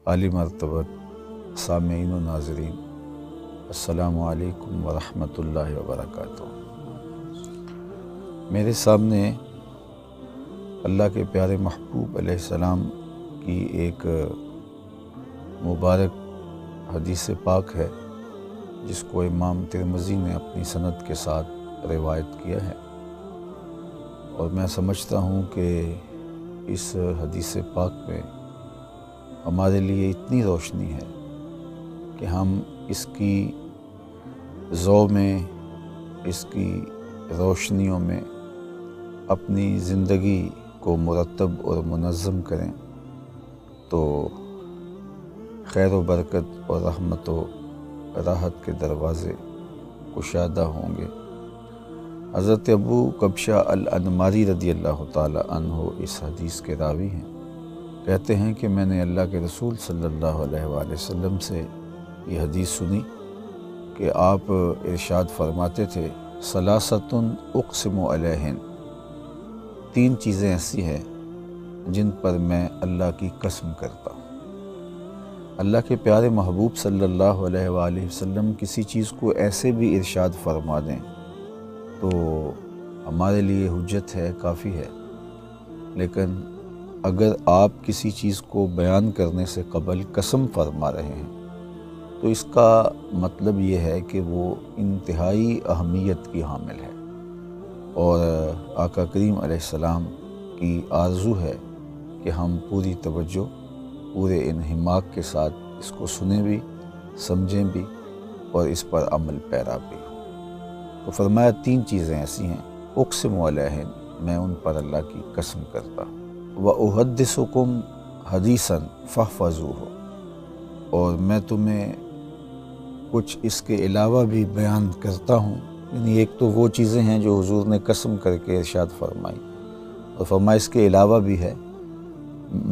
عالی مرتبت سامعین و ناظرین، السلام علیکم ورحمۃ اللہ وبرکاتہ۔ میرے سامنے اللہ کے پیارے محبوب علیہ السلام کی ایک مبارک حدیث پاک ہے، جس کو امام ترمذی نے اپنی سند کے ساتھ روایت کیا ہے، اور میں سمجھتا ہوں کہ اس حدیث پاک میں ہمارے لیے اتنی روشنی ہے کہ ہم اس کی ضوء میں، اس کی روشنیوں میں اپنی زندگی کو مرتب اور منظم کریں تو خیر و برکت اور رحمت و راحت کے دروازے کشادہ ہوں گے۔ حضرت ابو کبشہ الانماری رضی اللہ تعالی عنہ اس حدیث کے راوی ہیں۔ کہتے ہیں کہ میں نے اللہ کے رسول صلی اللہ علیہ وآلہ وسلم سے یہ حدیث سنی کہ آپ ارشاد فرماتے تھے، ثلاثۃ اقسم علیہن، تین چیزیں ایسی ہیں جن پر میں اللہ کی قسم کرتا ہوں۔ اللہ کے پیارے محبوب صلی اللہ علیہ وآلہ وسلم کسی چیز کو ایسے بھی ارشاد فرما دیں تو ہمارے لیے حجت ہے، کافی ہے، لیکن اگر آپ کسی چیز کو بیان کرنے سے قبل قسم فرما رہے ہیں تو اس کا مطلب یہ ہے کہ وہ انتہائی اہمیت کی حامل ہے، اور آقا کریم علیہ السلام کی آرزو ہے کہ ہم پوری توجہ، پورے انہماک کے ساتھ اس کو سنیں بھی، سمجھیں بھی اور اس پر عمل پیرا بھی۔ تو فرمایا تین چیزیں ایسی ہیں، اقسم علیہن، میں ان پر اللہ کی قسم کرتا ہوں، وَأُحَدِّثُكُمْ حَدِيثًا فَاحْفَظُوهُ، اور میں تمہیں کچھ اس کے علاوہ بھی بیان کرتا ہوں۔ یعنی ایک تو وہ چیزیں ہیں جو حضور نے قسم کر کے ارشاد فرمائی، اور فرمایا اس کے علاوہ بھی ہے،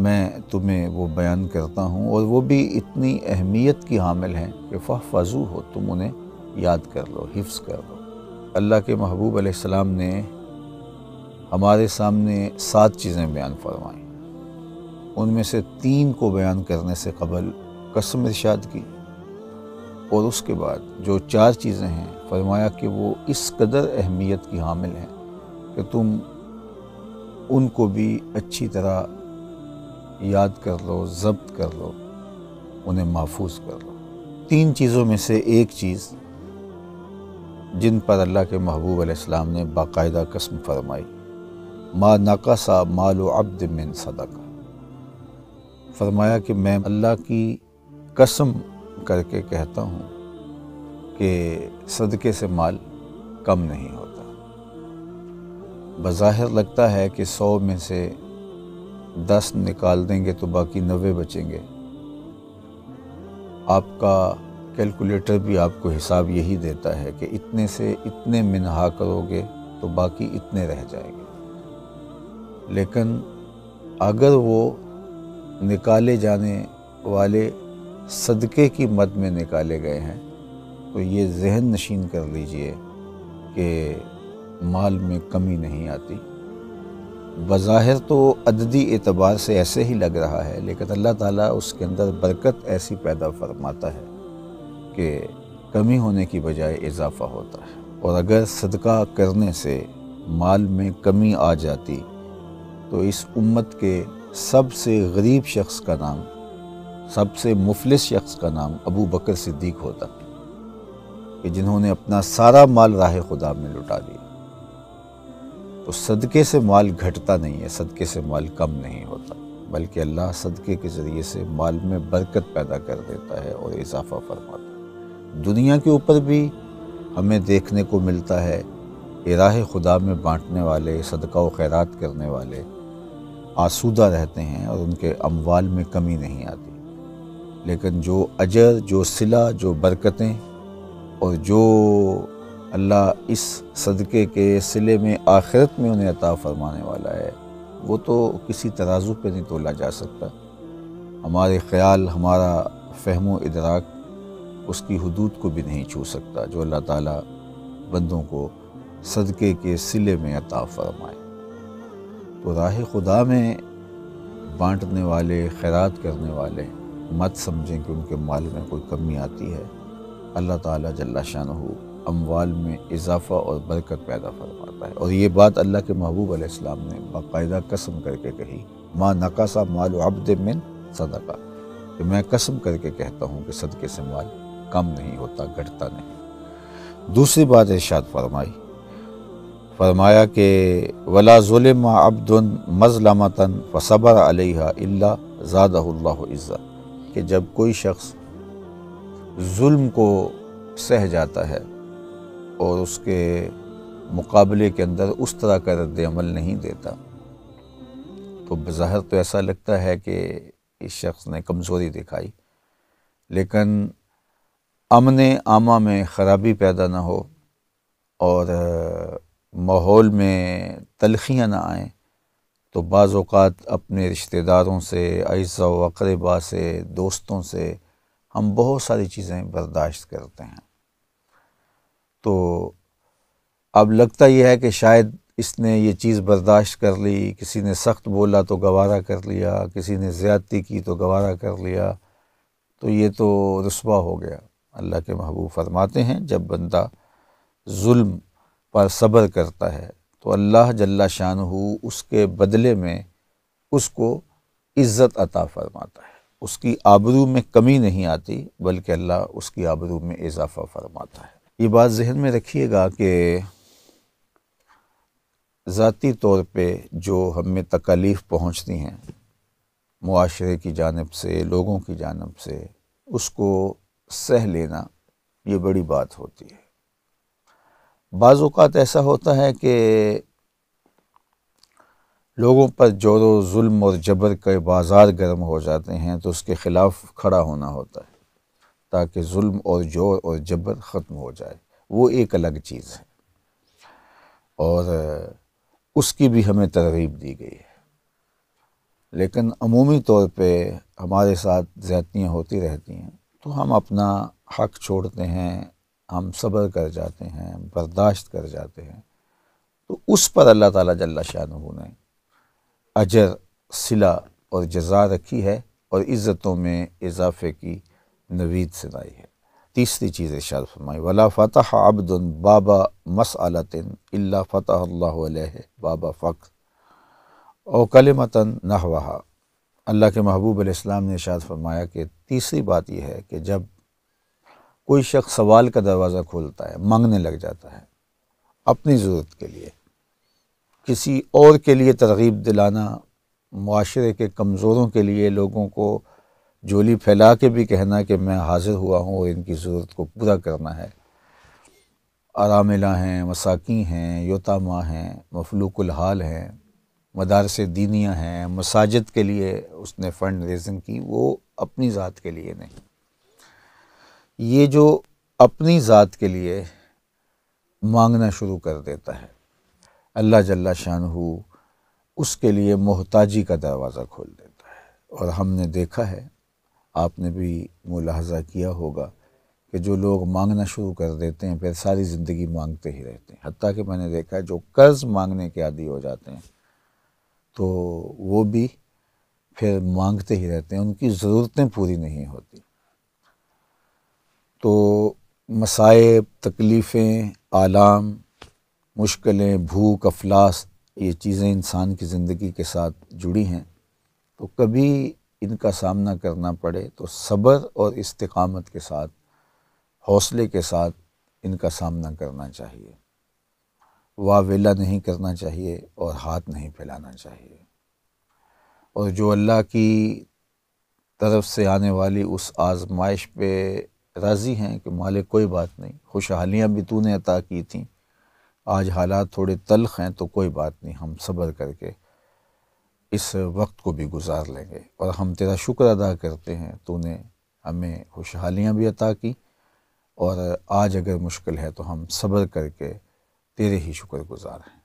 میں تمہیں وہ بیان کرتا ہوں، اور وہ بھی اتنی اہمیت کی حامل ہیں کہ فَاحْفَظُوهُ، تم انہیں یاد کر لو، حفظ کر لو۔ اللہ کے محبوب علیہ السلام نے ہمارے سامنے 7 چیزیں بیان فرمائیں، ان میں سے 3 کو بیان کرنے سے قبل قسم ارشاد کی، اور اس کے بعد جو 4 چیزیں ہیں فرمایا کہ وہ اس قدر اہمیت کی حامل ہیں کہ تم ان کو بھی اچھی طرح یاد کر لو، ضبط کر لو، انہیں محفوظ کر لو۔ 3 چیزوں میں سے ایک چیز جن پر اللہ کے محبوب علیہ السلام نے باقاعدہ قسم فرمائی، ما نقص مال عبد من صدقہ، فرمایا کہ میں اللہ کی قسم کر کے کہتا ہوں کہ صدقے سے مال کم نہیں ہوتا۔ بظاہر لگتا ہے کہ 100 میں سے 10 نکال دیں گے تو باقی 90 بچیں گے، آپ کا کیلکولیٹر بھی آپ کو حساب یہی دیتا ہے کہ اتنے سے اتنے منہا کرو گے تو باقی اتنے رہ جائیں گے، لیکن اگر وہ نکالے جانے والے صدقے کی مد میں نکالے گئے ہیں تو یہ ذہن نشین کر لیجئے کہ مال میں کمی نہیں آتی۔ بظاہر تو عددی اعتبار سے ایسے ہی لگ رہا ہے، لیکن اللہ تعالیٰ اس کے اندر برکت ایسی پیدا فرماتا ہے کہ کمی ہونے کی بجائے اضافہ ہوتا ہے۔ اور اگر صدقہ کرنے سے مال میں کمی آ جاتی تو اس امت کے سب سے غریب شخص کا نام، سب سے مفلس شخص کا نام ابو بکر صدیق ہوتا، کہ جنہوں نے اپنا سارا مال راہ خدا میں لٹا دیا۔ تو صدقے سے مال گھٹتا نہیں ہے، صدقے سے مال کم نہیں ہوتا، بلکہ اللہ صدقے کے ذریعے سے مال میں برکت پیدا کر دیتا ہے اور اضافہ فرماتا ہے۔ دنیا کے اوپر بھی ہمیں دیکھنے کو ملتا ہے کہ راہ خدا میں بانٹنے والے، صدقہ و خیرات کرنے والے آسودہ رہتے ہیں اور ان کے اموال میں کمی نہیں آتی، لیکن جو اجر، جو صلہ، جو برکتیں اور جو اللہ اس صدقے کے صلے میں آخرت میں انہیں عطا فرمانے والا ہے، وہ تو کسی ترازو پہ نہیں تولا جا سکتا۔ ہمارے خیال، ہمارا فہم و ادراک اس کی حدود کو بھی نہیں چھو سکتا، جو اللہ تعالیٰ بندوں کو صدقے کے صلے میں عطا فرمائے۔ تو راہ خدا میں بانٹنے والے، خیرات کرنے والے مت سمجھیں کہ ان کے مال میں کوئی کمی آتی ہے۔ اللہ تعالیٰ جل شانہ اموال میں اضافہ اور برکت پیدا فرماتا ہے، اور یہ بات اللہ کے محبوب علیہ السلام نے باقاعدہ قسم کر کے کہی، ما نقص مال عبد من صدقہ، کہ میں قسم کر کے کہتا ہوں کہ صدقے سے مال کم نہیں ہوتا، گھٹتا نہیں۔ دوسری بات ارشاد فرمایا کہ ولا ظلم عبد مظلمۃ فصبر علیہا الا زادہ اللہ عزا، کہ جب کوئی شخص ظلم کو سہ جاتا ہے اور اس کے مقابلے کے اندر اس طرح کا رد عمل نہیں دیتا، تو بظاہر تو ایسا لگتا ہے کہ اس شخص نے کمزوری دکھائی، لیکن امن عامہ میں خرابی پیدا نہ ہو اور ماحول میں تلخیاں نہ آئیں، تو بعض اوقات اپنے رشتہ داروں سے، اعزاء و اقرباء سے، دوستوں سے ہم بہت ساری چیزیں برداشت کرتے ہیں۔ تو اب لگتا یہ ہے کہ شاید اس نے یہ چیز برداشت کر لی، کسی نے سخت بولا تو گوارا کر لیا، کسی نے زیادتی کی تو گوارا کر لیا، تو یہ تو رسوا ہو گیا۔ اللہ کے محبوب فرماتے ہیں جب بندہ ظلم پر صبر کرتا ہے تو اللہ جل شانہ اس کے بدلے میں اس کو عزت عطا فرماتا ہے، اس کی آبرو میں کمی نہیں آتی بلکہ اللہ اس کی آبرو میں اضافہ فرماتا ہے۔ یہ بات ذہن میں رکھیے گا کہ ذاتی طور پہ جو ہمیں تکالیف پہنچتی ہیں معاشرے کی جانب سے، لوگوں کی جانب سے، اس کو سہ لینا یہ بڑی بات ہوتی ہے۔ بعض اوقات ایسا ہوتا ہے کہ لوگوں پر جور و ظلم اور جبر کے بازار گرم ہو جاتے ہیں تو اس کے خلاف کھڑا ہونا ہوتا ہے تاکہ ظلم اور جور اور جبر ختم ہو جائے، وہ ایک الگ چیز ہے اور اس کی بھی ہمیں ترغیب دی گئی ہے۔ لیکن عمومی طور پہ ہمارے ساتھ زیادتیاں ہوتی رہتی ہیں تو ہم اپنا حق چھوڑتے ہیں، ہم صبر کر جاتے ہیں، برداشت کر جاتے ہیں، تو اس پر اللہ تعالیٰ جل شانہ نے اجر، صلہ اور جزا رکھی ہے اور عزتوں میں اضافے کی نوید سنائی ہے۔ تیسری چیز ارشاد فرمائی ولا فتح عبد باب مسألۃ الا فتح اللہ علیہ باب فقر او کلمۃ نحوہا۔ اللہ کے محبوب علیہ السلام نے ارشاد فرمایا کہ تیسری بات یہ ہے کہ جب کوئی شخص سوال کا دروازہ کھولتا ہے، مانگنے لگ جاتا ہے اپنی ضرورت کے لیے، کسی اور کے لیے ترغیب دلانا، معاشرے کے کمزوروں کے لیے لوگوں کو جھولی پھیلا کے بھی کہنا کہ میں حاضر ہوا ہوں اور ان کی ضرورت کو پورا کرنا ہے، اراملہ ہیں، مساکین ہیں، یتامہ ہیں، مفلوق الحال ہیں، مدارس دینیہ ہیں، مساجد کے لیے اس نے فنڈ ریزنگ کی، وہ اپنی ذات کے لیے نہیں۔ یہ جو اپنی ذات کے لیے مانگنا شروع کر دیتا ہے، اللہ جل شانہ اس کے لیے محتاجی کا دروازہ کھول دیتا ہے۔ اور ہم نے دیکھا ہے، آپ نے بھی ملاحظہ کیا ہوگا کہ جو لوگ مانگنا شروع کر دیتے ہیں پھر ساری زندگی مانگتے ہی رہتے ہیں، حتیٰ کہ میں نے دیکھا ہے جو قرض مانگنے کے عادی ہو جاتے ہیں تو وہ بھی پھر مانگتے ہی رہتے ہیں، ان کی ضرورتیں پوری نہیں ہوتی۔ تو مصائب، تکلیفیں، آلام، مشکلیں، بھوک، افلاس، یہ چیزیں انسان کی زندگی کے ساتھ جڑی ہیں، تو کبھی ان کا سامنا کرنا پڑے تو صبر اور استقامت کے ساتھ، حوصلے کے ساتھ ان کا سامنا کرنا چاہیے، واویلا نہیں کرنا چاہیے اور ہاتھ نہیں پھیلانا چاہیے۔ اور جو اللہ کی طرف سے آنے والی اس آزمائش پہ راضی ہیں کہ مالک کوئی بات نہیں، خوشحالیاں بھی تو نے عطا کی تھیں، آج حالات تھوڑے تلخ ہیں تو کوئی بات نہیں، ہم صبر کر کے اس وقت کو بھی گزار لیں گے، اور ہم تیرا شکر ادا کرتے ہیں تو نے ہمیں خوشحالیاں بھی عطا کی، اور آج اگر مشکل ہے تو ہم صبر کر کے تیرے ہی شکر گزار ہیں۔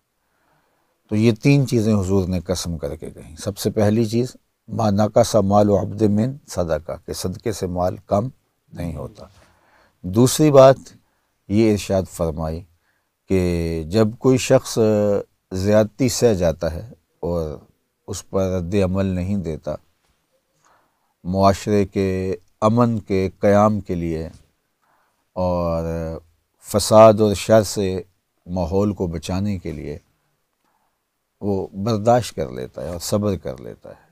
تو یہ تین چیزیں حضور نے قسم کر کے کہیں۔ سب سے پہلی چیز ما نقص مال عبد من صدقہ، کہ صدقے سے مال کم نہیں ہوتا۔ دوسری بات یہ ارشاد فرمائی کہ جب کوئی شخص زیادتی سہ جاتا ہے اور اس پر رد عمل نہیں دیتا معاشرے کے امن کے قیام کے لیے اور فساد اور شر سے ماحول کو بچانے کے لیے وہ برداشت کر لیتا ہے اور صبر کر لیتا ہے۔